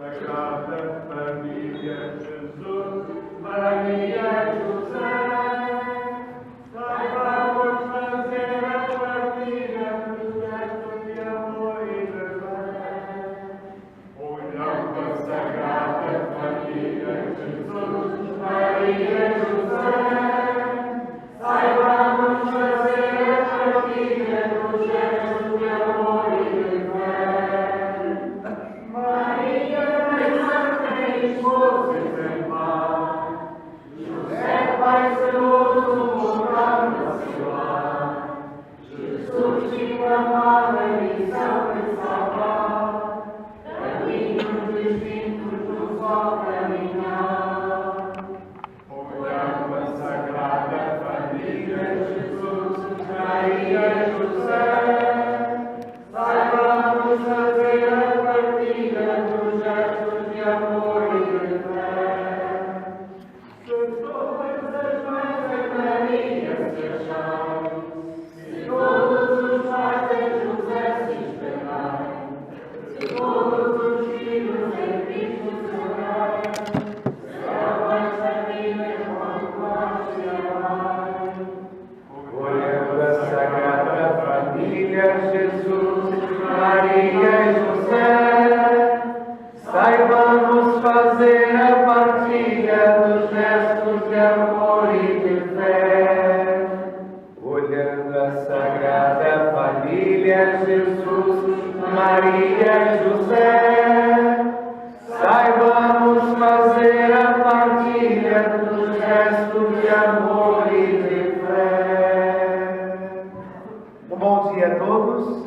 Sagrada Família, Jesus, Maria, José, saibamos fazer a partilha dos gestos de amor e de fé. Olhando a Sagrada Família, Jesus, Maria, José, saibamos fazer a partilha dos gestos de amor e de fé. Maria, Mãe Santa e Esposa exemplar, José, Pai zeloso, voltado a seu lar, Jesus te clamava missão de salvar, caminhos distintos do sol caminhar. Olhando a Sagrada Família, Jesus, Maria, José, saibamos fazer a partilha dos gestos de amor e de fé. Se todas as mães em Maria se acharem, se todos os pais em José se esperarem, se todos os filhos em Cristo se orarem, serão as famílias quando nós se amarem. Olhando a Sagrada Família, Jesus, Maria e José, saibamos fazer a partilha dos gestos de amor e de fé. Olhando a Sagrada Família, Jesus, Maria e José, saibamos fazer a partilha dos gestos de amor e de fé. Um bom dia a todos.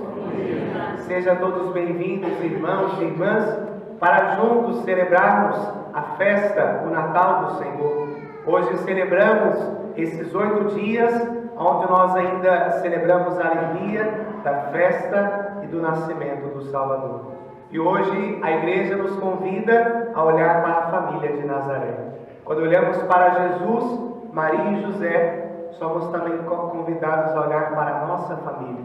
Sejam todos bem-vindos, irmãos e irmãs, para juntos celebrarmos a festa, o Natal do Senhor. Hoje celebramos esses 8 dias, onde nós ainda celebramos a alegria da festa e do nascimento do Salvador. E hoje a igreja nos convida a olhar para a família de Nazaré. Quando olhamos para Jesus, Maria e José, somos também convidados a olhar para a nossa família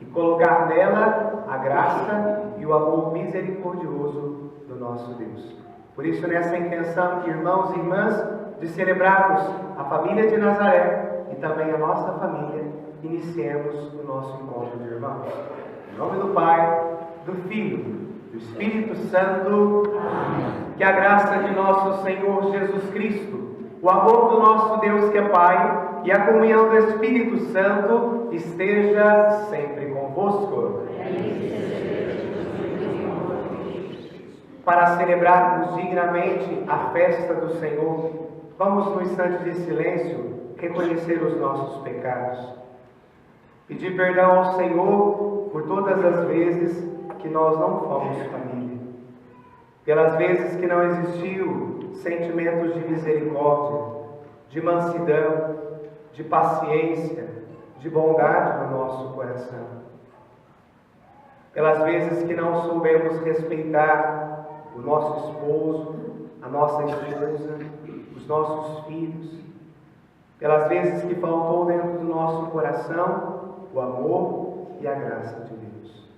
e colocar nela a graça e o amor misericordioso do nosso Deus. Por isso, nessa intenção, irmãos e irmãs, de celebrarmos a família de Nazaré e também a nossa família, iniciemos o nosso encontro de irmãos. Em nome do Pai, do Filho, do Espírito Santo. Amém. Que a graça de nosso Senhor Jesus Cristo, o amor do nosso Deus que é Pai e a comunhão do Espírito Santo esteja sempre convosco. Para celebrarmos dignamente a festa do Senhor, vamos no instante de silêncio reconhecer os nossos pecados. Pedir perdão ao Senhor por todas as vezes que nós não fomos família. Pelas vezes que não existiu sentimentos de misericórdia, de mansidão, de paciência, de bondade no nosso coração. Pelas vezes que não soubemos respeitar o nosso esposo, a nossa esposa, os nossos filhos. Pelas vezes que faltou dentro do nosso coração o amor e a graça de Deus.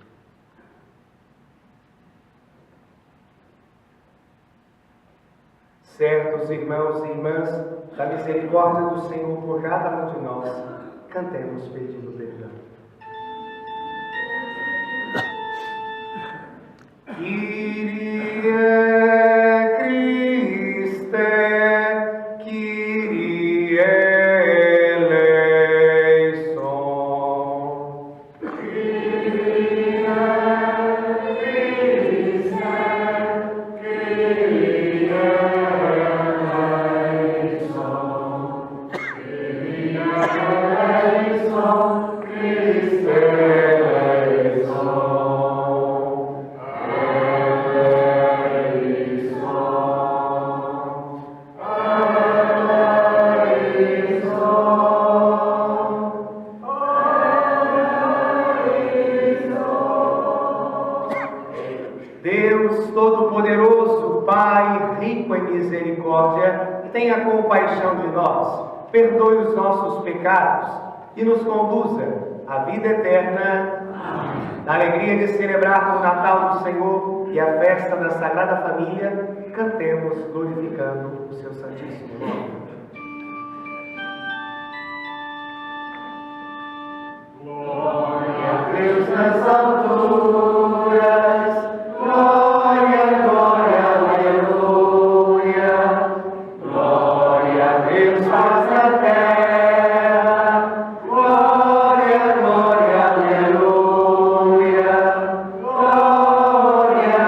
Certos irmãos e irmãs, da misericórdia do Senhor por cada um de nós, cantemos pedindo perdão. Kyrie Christe, Kyrie eleison. Kyrie Christe, Kyrie eleison. Kyrie eleison, Christe eleison. Deus Todo-Poderoso, Pai, rico em misericórdia, tenha compaixão de nós, perdoe os nossos pecados e nos conduza a vida eterna. Amém. Na alegria de celebrar o Natal do Senhor e a festa da Sagrada Família, cantemos glorificando o seu Santíssimo Nome. Glória a Deus nas alturas, glória, glória, aleluia. Glória a Deus faz na terra, glória, glória, aleluia. Glória,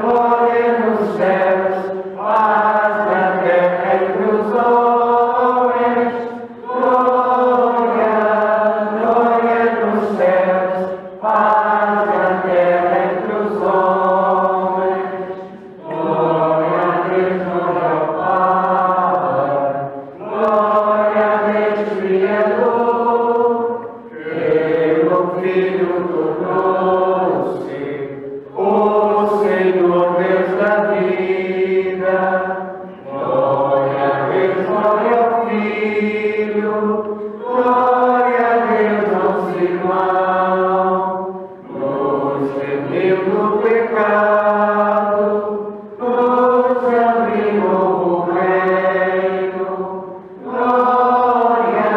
glória nos céus, paz na terra entre os homens. Glória, glória nos céus, paz na terra entre os homens. Glória a Deus, glória ao Pai, glória a Deus Criador, pelo Filho tornou-se o Senhor Deus da vida. Glória a Deus, glória ao Filho, glória a Deus nosso irmão, nos redimiu do pecado, nos abriu novo reino. Glória,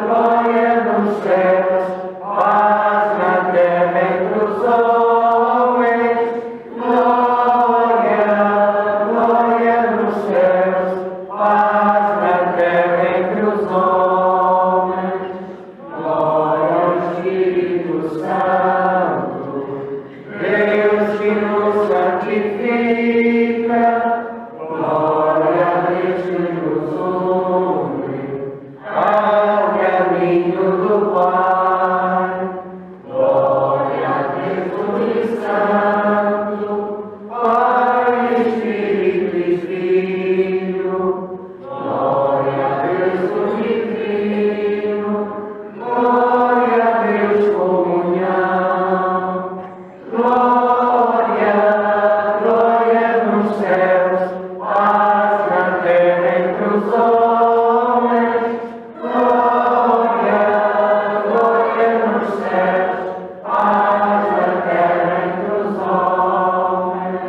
glória nos céus, paz na terra entre os homens. Glória, glória nos céus, paz na terra entre os homens. Glória ao Espírito Santo, Deus que nos santifica. Glória a Deus que nos une ao caminho do Pai. Glória a Deus Santo, Pai, Espírito e Filho. Glória a Deus Divino. Glória a Deus comunhão. Glória, glória nos céus, paz na terra entre os homens. Glória, glória nos céus, paz na terra entre os homens.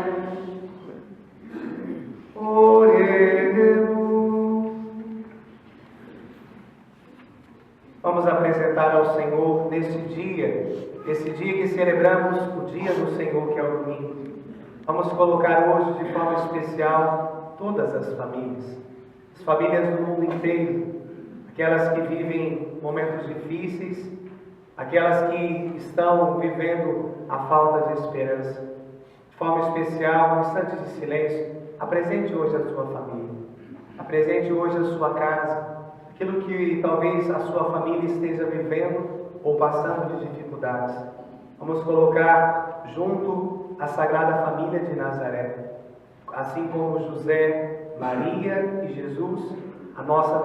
Oremos. Vamos apresentar ao Senhor neste dia, esse dia que celebramos o dia do Senhor, que é o domingo. Vamos colocar hoje de forma especial todas as famílias do mundo inteiro, aquelas que vivem momentos difíceis, aquelas que estão vivendo a falta de esperança. De forma especial, um instante de silêncio, apresente hoje a sua família, apresente hoje a sua casa, aquilo que talvez a sua família esteja vivendo ou passando de dificuldades. Vamos colocar junto a Sagrada Família de Nazaré, assim como José, Maria e Jesus, a nossa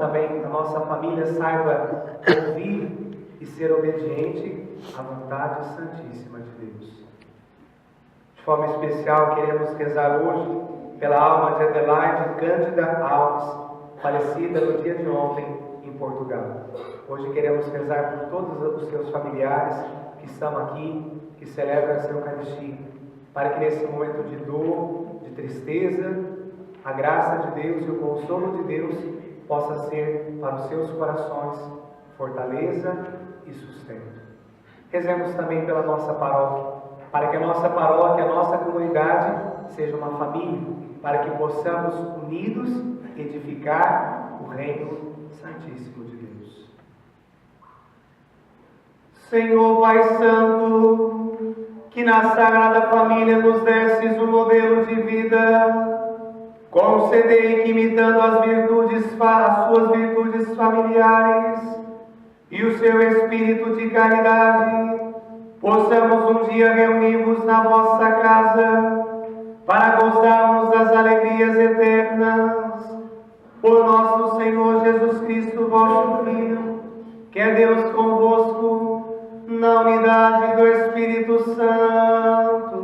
família saiba ouvir e ser obediente à vontade santíssima de Deus. De forma especial, queremos rezar hoje pela alma de Adelaide Cândida Alves, falecida no dia de ontem em Portugal. Hoje queremos rezar por todos os seus familiares que estão aqui, que celebram essa Eucaristia, para que nesse momento de dor, de tristeza, a graça de Deus e o consolo de Deus possa ser para os seus corações fortaleza e sustento. Rezemos também pela nossa paróquia, para que a nossa paróquia, a nossa comunidade seja uma família, para que possamos unidos edificar o reino santíssimo de Deus. Senhor Pai Santo, que na Sagrada Família nos desses o modelo de vida, concedei que, imitando as suas virtudes familiares e o seu espírito de caridade, possamos um dia reunir-vos na vossa casa para gozarmos das alegrias eternas. Por nosso Senhor Jesus Cristo, vosso Filho, que é Deus convosco, na unidade do Espírito Santo.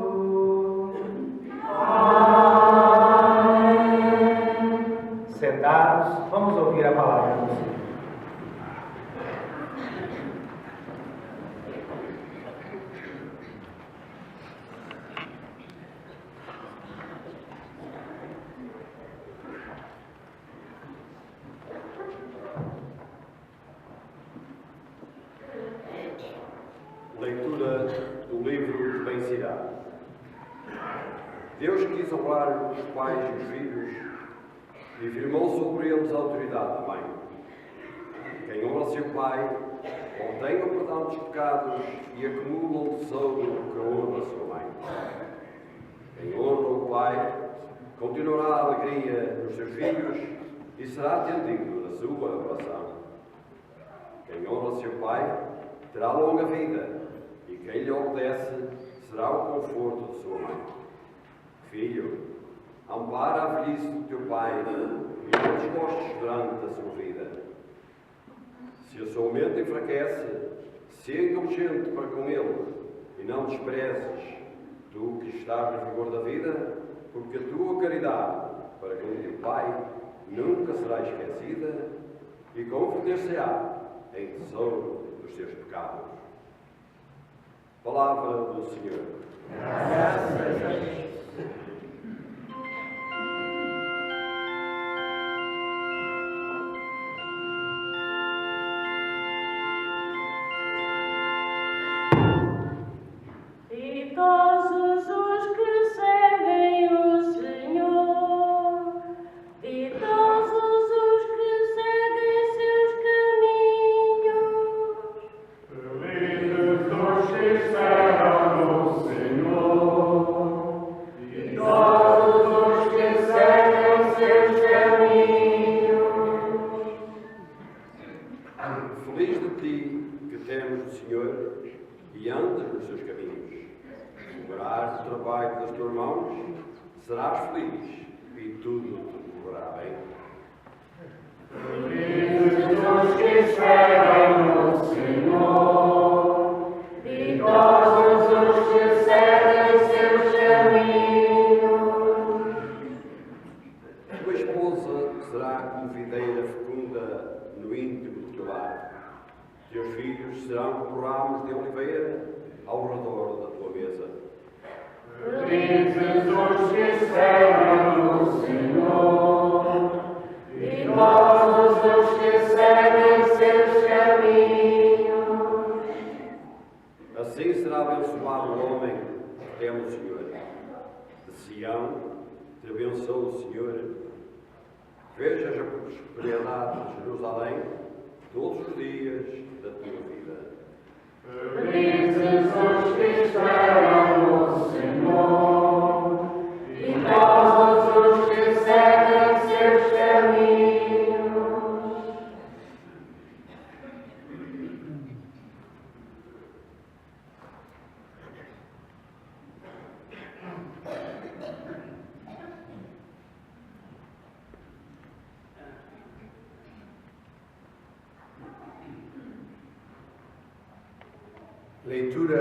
Amém. Sentados, vamos ouvir a palavra do Senhor. Deus quis honrar os pais e os filhos e firmou sobre eles a autoridade da mãe. Quem honra seu pai obtém o perdão dos pecados e acumula um tesouro que honra sua mãe. Quem honra o pai continuará a alegria nos seus filhos e será atendido na sua oração. Quem honra seu pai terá longa vida e quem lhe obedece será o conforto de sua mãe. Filho, ampara a velhice do teu pai e não desgostes durante a sua vida. Se a sua mente enfraquece, se indulgente para com ele e não desprezes tu que estás no vigor da vida, porque a tua caridade para com o teu pai nunca será esquecida e converter-se-á em tesouro dos teus pecados. Palavra do Senhor. Graças a Deus. Ditosos os que seguem o Senhor, ditosos os que seguem seus caminhos. Felizes os que esperam no Senhor, ditosos os que seguem seus caminhos. Feliz de ti que temes o Senhor e andas nos seus caminhos. Verás o trabalho das tuas mãos, serás feliz e tudo te correrá bem. Felizes os que esperam no Senhor, ditosos os que seguem seus caminhos. Tua esposa será como videira fecunda no íntimo do teu lar. Teus filhos serão como ramos de oliveira ao redor da tua mesa. Felizes os que esperam no Senhor, ditosos os que seguem seus caminhos. Assim será abençoado o homem que teme o Senhor. De Sião te abençoe o Senhor. Vejas a prosperidade de Jerusalém todos os dias da tua vida. Felizes os que esperam no Senhor, ditosos os que seguem seus caminhos. Leitura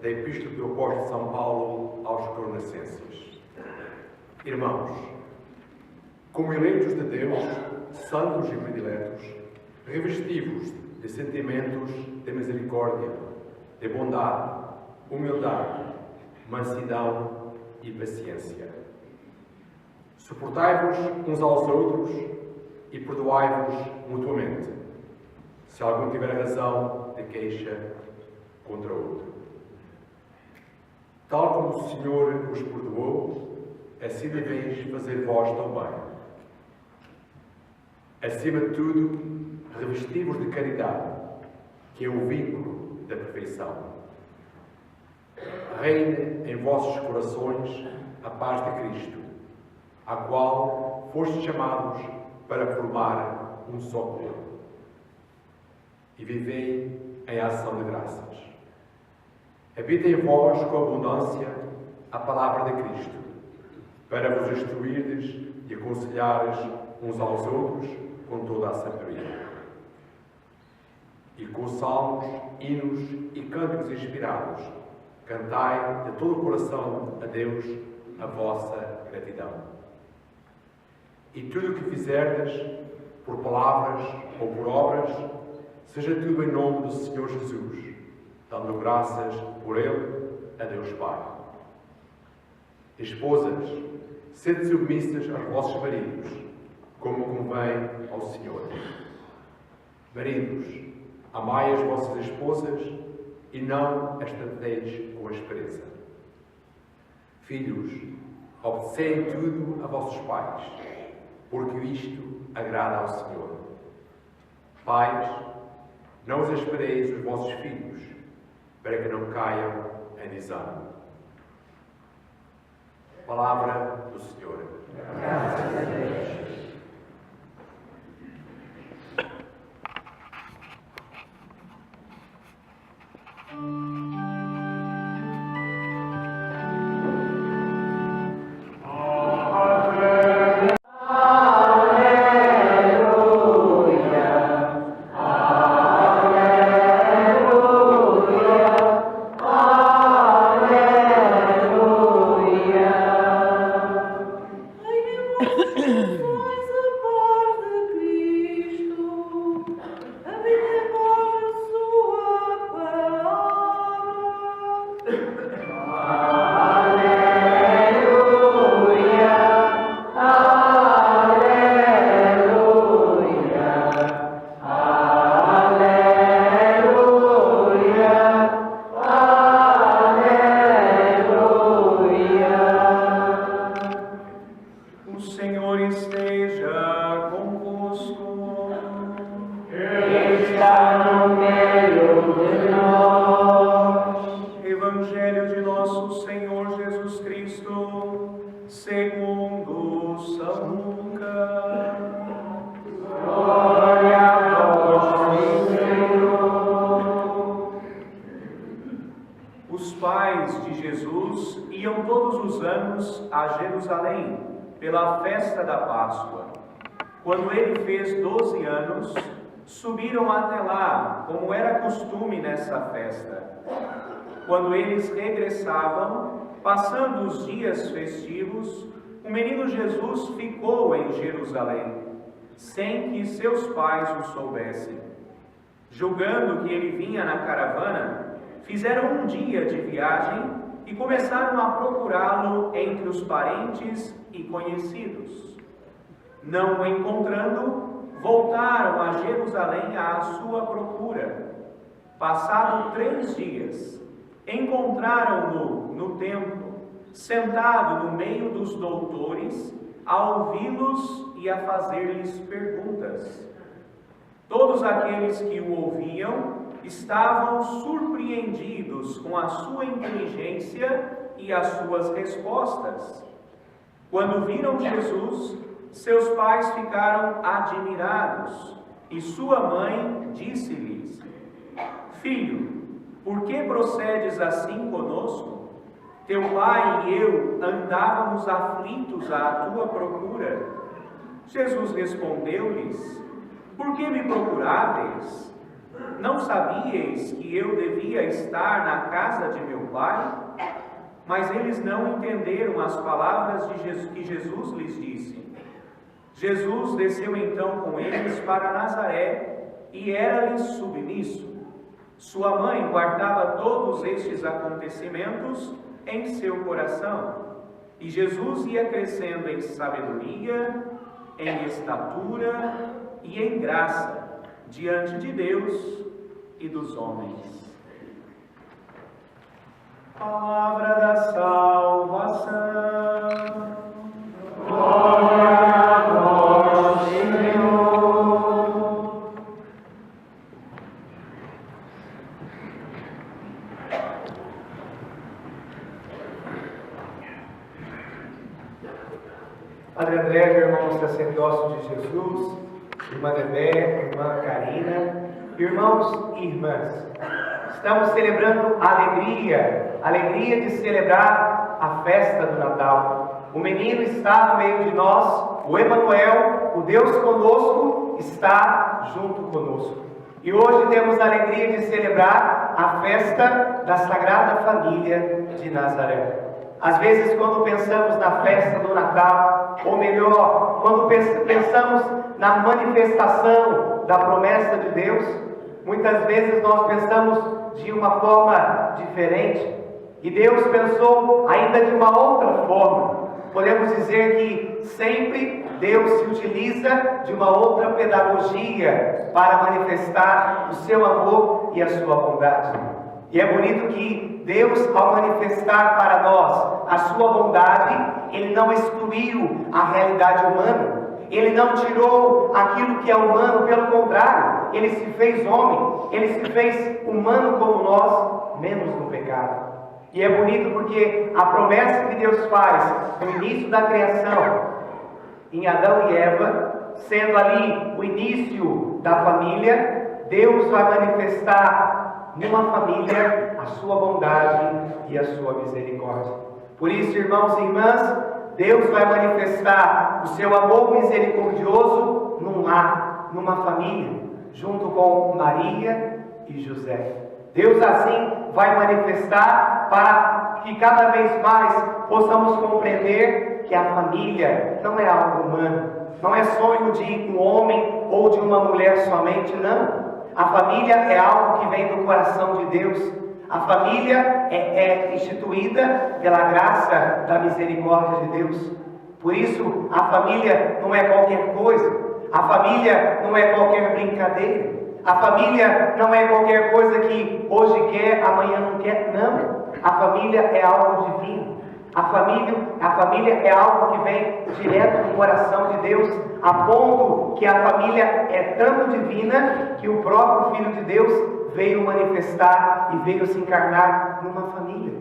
da Epístola do Apóstolo São Paulo aos Colossenses. Irmãos, como eleitos de Deus, santos e prediletos, revestivos de sentimentos de misericórdia, de bondade, humildade, mansidão e paciência. Suportai-vos uns aos outros e perdoai-vos mutuamente, se algum tiver razão de queixa contra outro. Tal como o Senhor os perdoou, assim deveis fazer vós também. Acima de tudo, revesti-vos de caridade, que é o vínculo da perfeição. Reine em vossos corações a paz de Cristo, à qual fostes chamados para formar um só corpo. E vivei em ação de graças. Habita em vós com abundância a palavra de Cristo, para vos instruirdes e aconselhares uns aos outros com toda a sabedoria. E com salmos, hinos e cânticos inspirados, cantai de todo o coração a Deus a vossa gratidão. E tudo o que fizerdes, por palavras ou por obras, seja tudo em nome do Senhor Jesus, dando graças por Ele a Deus Pai. Esposas, sede submissas aos vossos maridos, como convém ao Senhor. Maridos, amai as vossas esposas e não as trateis com aspereza. Filhos, Obedecei em tudo a vossos pais, porque isto agrada ao Senhor. Pais, não exaspereis os vossos filhos, para que não caiam em desânimo. Palavra do Senhor. Graças a Deus. Pela festa da Páscoa. Quando ele fez 12 anos, subiram até lá, como era costume nessa festa. Quando eles regressavam, passando os dias festivos, o menino Jesus ficou em Jerusalém, sem que seus pais o soubessem. Julgando que ele vinha na caravana, fizeram um dia de viagem e começaram a procurá-lo entre os parentes e conhecidos. Não o encontrando, voltaram a Jerusalém à sua procura. Passados 3 dias, encontraram-no no templo, sentado no meio dos doutores, a ouvi-los e a fazer-lhes perguntas. Todos aqueles que o ouviam estavam surpreendidos com a sua inteligência e as suas respostas. Quando viram Jesus, seus pais ficaram admirados, e sua mãe disse-lhes: Filho, por que procedes assim conosco? Teu pai e eu andávamos aflitos à tua procura. Jesus respondeu-lhes: Por que me procuráveis? Não sabíeis que eu devia estar na casa de meu pai? Mas eles não entenderam as palavras de Jesus, que Jesus lhes disse. Jesus desceu então com eles para Nazaré e era-lhes submisso. Sua mãe guardava todos estes acontecimentos em seu coração. E Jesus ia crescendo em sabedoria, em estatura e em graça diante de Deus e dos homens. Palavra da salvação. Glória a vós, Senhor. Padre André, meu irmão sacerdócio de Jesus, irmã Bebé, irmã Karina, irmãos e irmãs, estamos celebrando a alegria de celebrar a festa do Natal. O menino está no meio de nós, o Emanuel, o Deus conosco, está junto conosco. E hoje temos a alegria de celebrar a festa da Sagrada Família de Nazaré. Às vezes, quando pensamos na festa do Natal, ou melhor, quando pensamos na manifestação da promessa de Deus, muitas vezes nós pensamos de uma forma diferente. E Deus pensou ainda de uma outra forma. Podemos dizer que sempre Deus se utiliza de uma outra pedagogia para manifestar o seu amor e a sua bondade. E é bonito que Deus, ao manifestar para nós a sua bondade, Ele não excluiu a realidade humana. Ele não tirou aquilo que é humano, pelo contrário, Ele se fez homem, Ele se fez humano como nós, menos no pecado. E é bonito porque a promessa que Deus faz no início da criação, em Adão e Eva, sendo ali o início da família, Deus vai manifestar numa família a sua bondade e a sua misericórdia. Por isso, irmãos e irmãs, Deus vai manifestar o seu amor misericordioso num lar, numa família, junto com Maria e José. Deus assim vai manifestar para que cada vez mais possamos compreender que a família não é algo humano, não é sonho de um homem ou de uma mulher somente, não. A família é algo que vem do coração de Deus. A família é instituída pela graça da misericórdia de Deus. Por isso, a família não é qualquer coisa. A família não é qualquer brincadeira. A família não é qualquer coisa que hoje quer, amanhã não quer. Não. A família é algo divino. A família é algo que vem direto do coração de Deus, a ponto que a família é tanto divina que o próprio Filho de Deus veio manifestar e veio se encarnar numa família.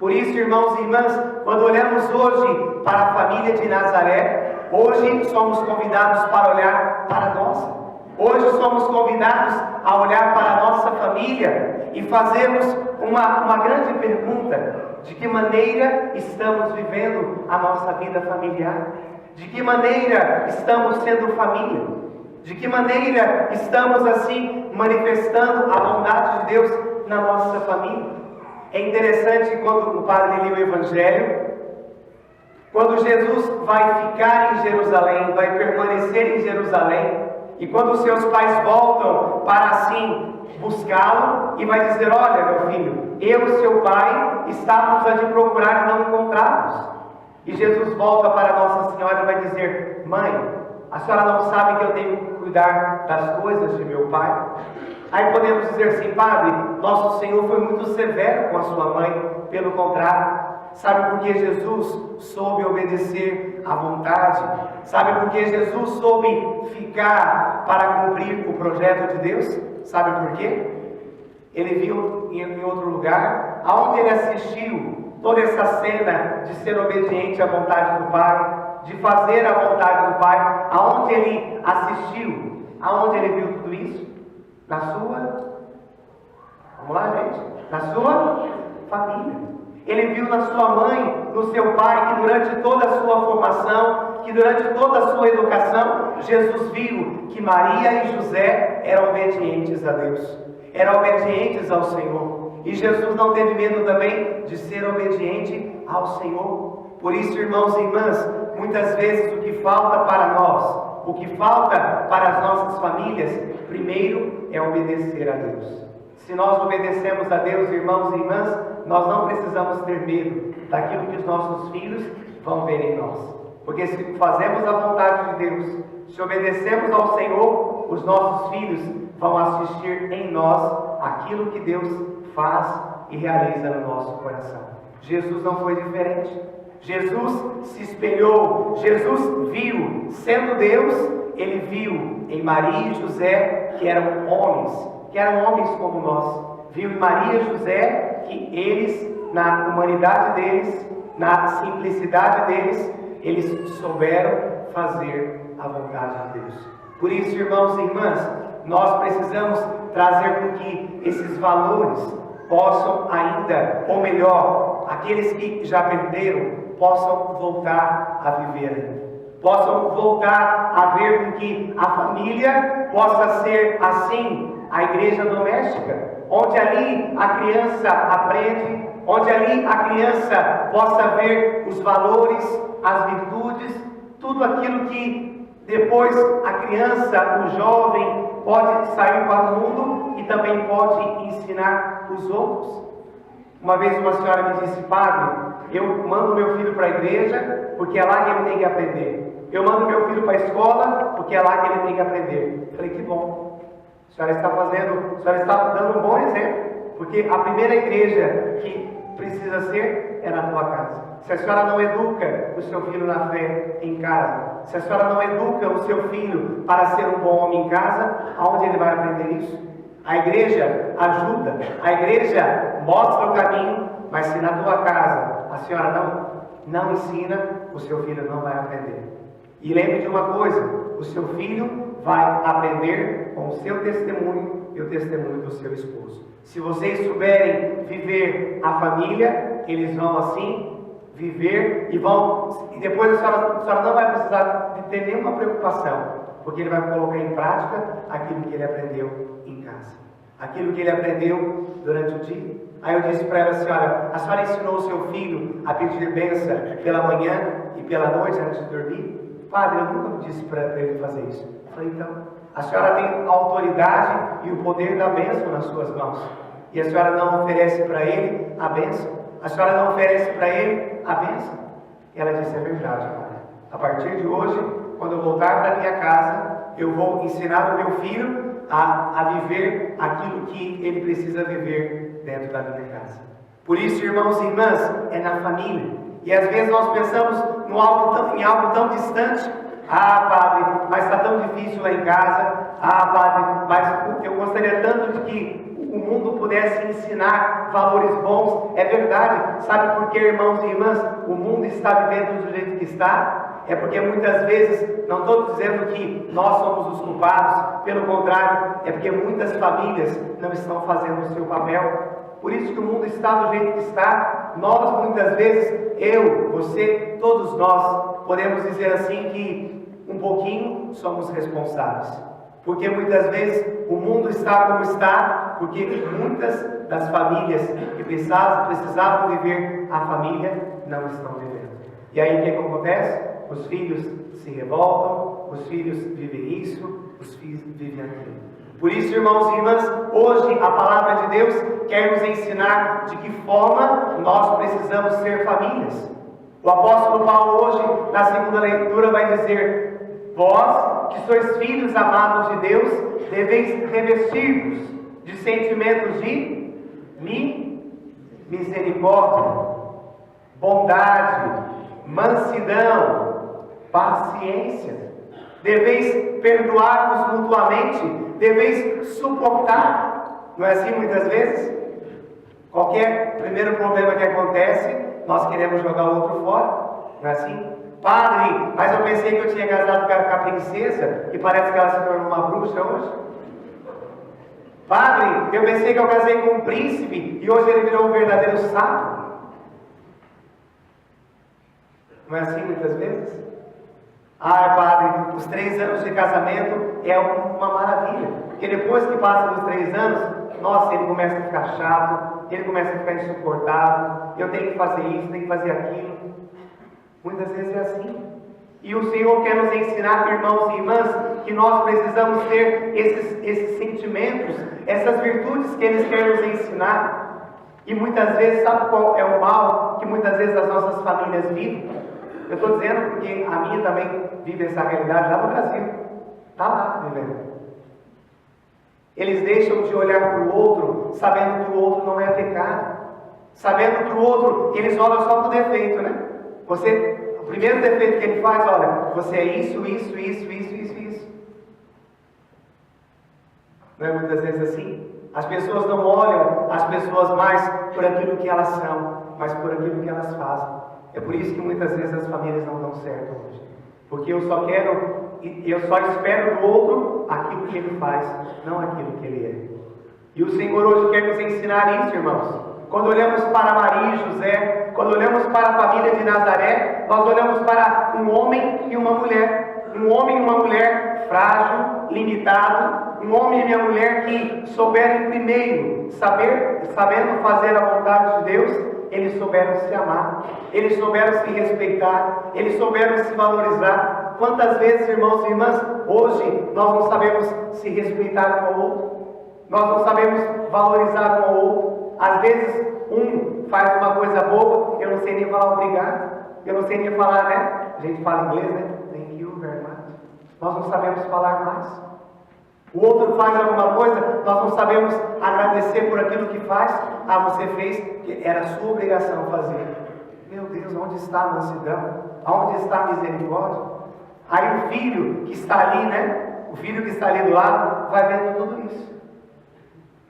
Por isso, irmãos e irmãs, quando olhamos hoje para a família de Nazaré, hoje somos convidados para olhar para nós. Hoje somos convidados a olhar para a nossa família e fazermos uma grande pergunta: de que maneira estamos vivendo a nossa vida familiar? De que maneira estamos sendo família? De que maneira estamos assim manifestando a bondade de Deus na nossa família? É interessante quando o padre lê o Evangelho, quando Jesus vai ficar em Jerusalém, vai permanecer em Jerusalém, e quando seus pais voltam para assim buscá-lo, e vai dizer: olha, meu filho, eu e seu pai estávamos a te procurar e não encontramos. E Jesus volta para Nossa Senhora e vai dizer: mãe, a senhora não sabe que eu tenho que cuidar das coisas de meu pai? Aí podemos dizer assim: padre, nosso Senhor foi muito severo com a sua mãe. Pelo contrário, sabe por que Jesus soube obedecer à vontade? Sabe por que Jesus soube ficar para cumprir o projeto de Deus? Sabe por quê? Ele viu em outro lugar, aonde ele assistiu toda essa cena de ser obediente à vontade do Pai, de fazer a vontade do Pai, aonde ele assistiu, aonde ele viu tudo isso? Na sua, vamos lá, gente, na sua família. Ele viu na sua mãe, no seu pai, que durante toda a sua formação, que durante toda a sua educação, Jesus viu que Maria e José eram obedientes a Deus, eram obedientes ao Senhor. E Jesus não teve medo também de ser obediente ao Senhor. Por isso, irmãos e irmãs, muitas vezes o que falta para nós, o que falta para as nossas famílias, primeiro é obedecer a Deus. Se nós obedecemos a Deus, irmãos e irmãs, nós não precisamos ter medo daquilo que os nossos filhos vão ver em nós. Porque se fazemos a vontade de Deus, se obedecemos ao Senhor, os nossos filhos vão assistir em nós aquilo que Deus faz e realiza no nosso coração. Jesus não foi diferente. Jesus se espelhou, Jesus viu, sendo Deus, Ele viu em Maria e José que eram homens como nós. Viu em Maria e José que eles, na humanidade deles, na simplicidade deles, eles souberam fazer a vontade de Deus. Por isso, irmãos e irmãs, nós precisamos trazer com que esses valores possam ainda, ou melhor, aqueles que já perderam, possam voltar a viver ainda. Possam voltar a ver com que a família possa ser assim, a igreja doméstica, onde ali a criança aprende, onde ali a criança possa ver os valores, as virtudes, tudo aquilo que depois a criança, o jovem, pode sair para o mundo e também pode ensinar os outros. Uma vez uma senhora me disse: padre, eu mando meu filho para a igreja porque é lá que ele tem que aprender. Eu mando meu filho para a escola porque é lá que ele tem que aprender. Eu falei: que bom. A senhora está dando um bom exemplo. Porque a primeira igreja que precisa ser é na tua casa. Se a senhora não educa o seu filho na fé em casa, se a senhora não educa o seu filho para ser um bom homem em casa, aonde ele vai aprender isso? A igreja ajuda, a igreja mostra o caminho, mas se na tua casa a senhora não ensina, o seu filho não vai aprender. E lembre de uma coisa, o seu filho vai aprender com o seu testemunho e o testemunho do seu esposo. Se vocês souberem viver a família, eles vão assim viver e depois a senhora não vai precisar de ter nenhuma preocupação, porque ele vai colocar em prática aquilo que ele aprendeu em casa, aquilo que ele aprendeu durante o dia. Aí eu disse para ela assim: olha, a senhora ensinou o seu filho a pedir bênção pela manhã e pela noite antes de dormir? Padre, eu nunca disse para ele fazer isso. Eu falei: então, a senhora tem a autoridade e o poder da bênção nas suas mãos, e a senhora não oferece para ele a bênção? A senhora não oferece para ele a bênção? E ela disse: é verdade, Padre. A partir de hoje, quando eu voltar para minha casa, eu vou ensinar o meu filho a viver aquilo que ele precisa viver dentro da minha casa. Por isso, irmãos e irmãs, é na família. E às vezes nós pensamos em algo tão distante. Ah, Padre, mas está tão difícil lá em casa. Ah, Padre, mas eu gostaria tanto de que o mundo pudesse ensinar valores bons. É verdade. Sabe por que, irmãos e irmãs, o mundo está vivendo do jeito que está? É porque muitas vezes, não estou dizendo que nós somos os culpados, pelo contrário, é porque muitas famílias não estão fazendo o seu papel. Por isso que o mundo está do jeito que está. Nós, muitas vezes, eu, você, todos nós, podemos dizer assim que um pouquinho somos responsáveis. Porque muitas vezes o mundo está como está, porque muitas das famílias que precisavam viver a família não estão vivendo. E aí o que acontece? Os filhos se revoltam, os filhos vivem isso, os filhos vivem aquilo. Por isso, irmãos e irmãs, hoje a palavra de Deus quer nos ensinar de que forma nós precisamos ser famílias. O apóstolo Paulo hoje, na segunda leitura, vai dizer: vós, que sois filhos amados de Deus, deveis revestir-vos de sentimentos de misericórdia, bondade, mansidão, paciência. Deveis perdoar-vos mutuamente, deveis suportar. Não é assim muitas vezes? Qualquer primeiro problema que acontece, nós queremos jogar o outro fora. Não é assim? Padre, mas eu pensei que eu tinha casado com a princesa e parece que ela se tornou uma bruxa hoje. Padre, eu pensei que eu casei com um príncipe e hoje ele virou um verdadeiro sapo. Não é assim muitas vezes? Ah, Padre, os 3 anos de casamento é uma maravilha. Porque depois que passa dos 3 anos, nossa, ele começa a ficar chato, ele começa a ficar insuportável. Eu tenho que fazer isso, tenho que fazer aquilo. Muitas vezes é assim. E o Senhor quer nos ensinar, irmãos e irmãs, que nós precisamos ter esses sentimentos, essas virtudes que Ele quer nos ensinar. E muitas vezes, sabe qual é o mal que muitas vezes as nossas famílias vivem? Eu estou dizendo porque a minha também vive essa realidade lá no Brasil. Está lá vivendo. Eles deixam de olhar para o outro, sabendo que o outro não é pecado. Sabendo que o outro, eles olham só para o defeito, né? O primeiro defeito que ele faz, olha, você é isso. Não é muitas vezes assim? As pessoas não olham as pessoas mais por aquilo que elas são, mas por aquilo que elas fazem. É por isso que muitas vezes as famílias não dão certo hoje. Porque eu só espero do outro aquilo que ele faz, não aquilo que ele é. E o Senhor hoje quer nos ensinar isso, irmãos. Quando olhamos para Maria e José, quando olhamos para a família de Nazaré, nós olhamos para um homem e uma mulher. Um homem e uma mulher frágil, limitado. Um homem e uma mulher que souberam primeiro, sabendo fazer a vontade de Deus, eles souberam se amar, eles souberam se respeitar, eles souberam se valorizar. Quantas vezes, irmãos e irmãs, hoje nós não sabemos se respeitar com o outro, nós não sabemos valorizar com o outro. Às vezes um faz uma coisa boa, eu não sei nem falar obrigado, eu não sei nem falar, né? A gente fala inglês, né? Thank you very much. Nós não sabemos falar mais. O outro faz alguma coisa, nós não sabemos agradecer por aquilo que faz. Ah, você fez, que era sua obrigação fazer. Meu Deus, onde está a mansidão? Onde está a misericórdia? Aí o filho que está ali, né? O filho que está ali do lado, vai vendo tudo isso.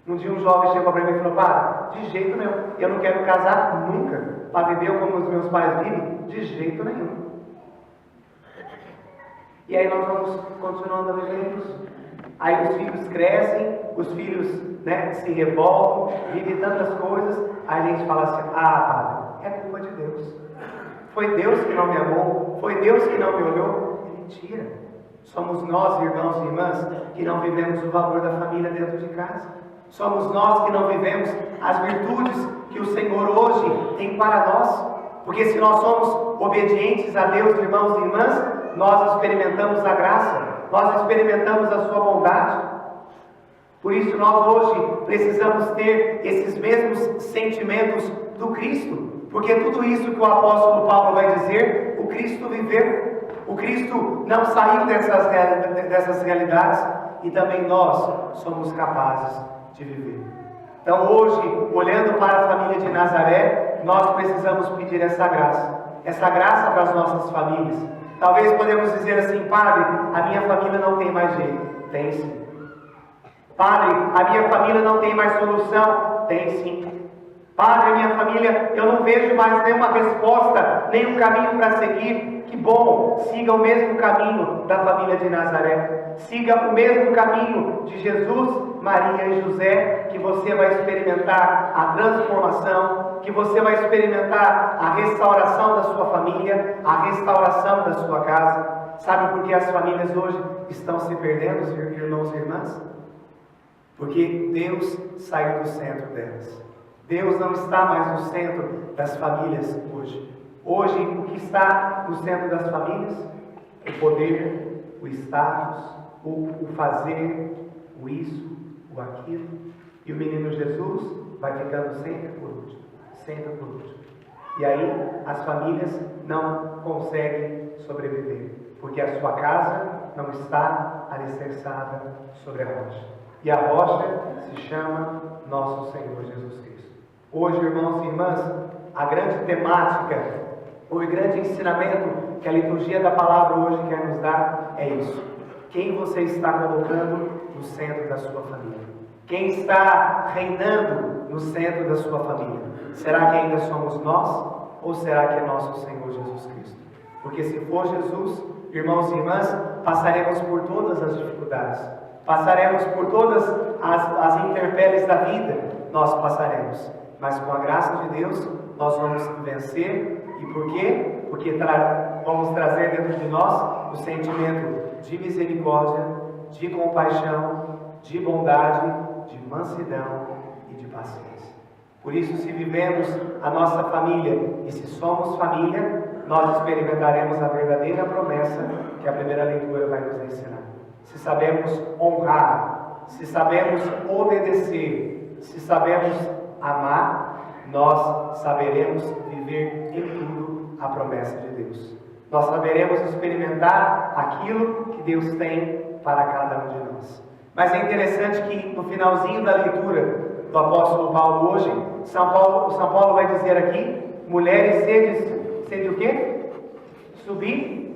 Um dia um jovem chegou para mim e falou: para, de jeito nenhum, eu não quero casar nunca, para viver como os meus pais vivem, de jeito nenhum. E aí nós vamos continuando a viver isso. Aí os filhos crescem, os filhos, né, se revoltam, vivem tantas coisas, aí a gente fala assim: ah, padre, é culpa de Deus. Foi Deus que não me amou, foi Deus que não me olhou. É mentira. Somos nós, irmãos e irmãs, que não vivemos o valor da família dentro de casa. Somos nós que não vivemos as virtudes que o Senhor hoje tem para nós. Porque se nós somos obedientes a Deus, irmãos e irmãs, nós experimentamos a graça, nós experimentamos a sua bondade. Por isso nós hoje precisamos ter esses mesmos sentimentos do Cristo. Porque tudo isso que o apóstolo Paulo vai dizer, o Cristo viveu. O Cristo não saiu dessas realidades e também nós somos capazes de viver. Então hoje, olhando para a família de Nazaré, nós precisamos pedir essa graça para as nossas famílias. Talvez podemos dizer assim: padre, a minha família não tem mais jeito. Tem sim. Padre, a minha família não tem mais solução. Tem sim. Padre, a minha família, eu não vejo mais nenhuma resposta, nenhum caminho para seguir. Que bom, siga o mesmo caminho da família de Nazaré. Siga o mesmo caminho de Jesus, Maria e José, que você vai experimentar a transformação, que você vai experimentar a restauração da sua família, a restauração da sua casa. Sabe por que as famílias hoje estão se perdendo, irmãos e irmãs? Porque Deus saiu do centro delas. Deus não está mais no centro das famílias hoje. Hoje, o que está no centro das famílias? O poder, o status, o fazer, o isso, o aquilo. E o menino Jesus vai ficando sempre por último, sempre por último. E aí, as famílias não conseguem sobreviver, porque a sua casa não está alicerçada sobre a rocha. E a rocha se chama nosso Senhor Jesus Cristo. Hoje, irmãos e irmãs, a grande temática, o grande ensinamento que a liturgia da palavra hoje quer nos dar é isso. Quem você está colocando no centro da sua família? Quem está reinando no centro da sua família? Será que ainda somos nós? Ou será que é nosso Senhor Jesus Cristo? Porque se for Jesus, irmãos e irmãs, passaremos por todas as dificuldades. Passaremos por todas as intempéries da vida. Nós passaremos. Mas com a graça de Deus, nós vamos vencer. E por quê? Porque vamos trazer dentro de nós o sentimento de misericórdia, de compaixão, de bondade, de mansidão e de paciência. Por isso, se vivemos a nossa família e se somos família, nós experimentaremos a verdadeira promessa que a primeira leitura vai nos ensinar. Se sabemos honrar, se sabemos obedecer, se sabemos amar, nós saberemos viver em tudo a promessa de Deus. Nós saberemos experimentar aquilo que Deus tem para cada um de nós. Mas é interessante que no finalzinho da leitura do apóstolo Paulo hoje, São Paulo vai dizer aqui: mulheres, sede o quê? Submissas.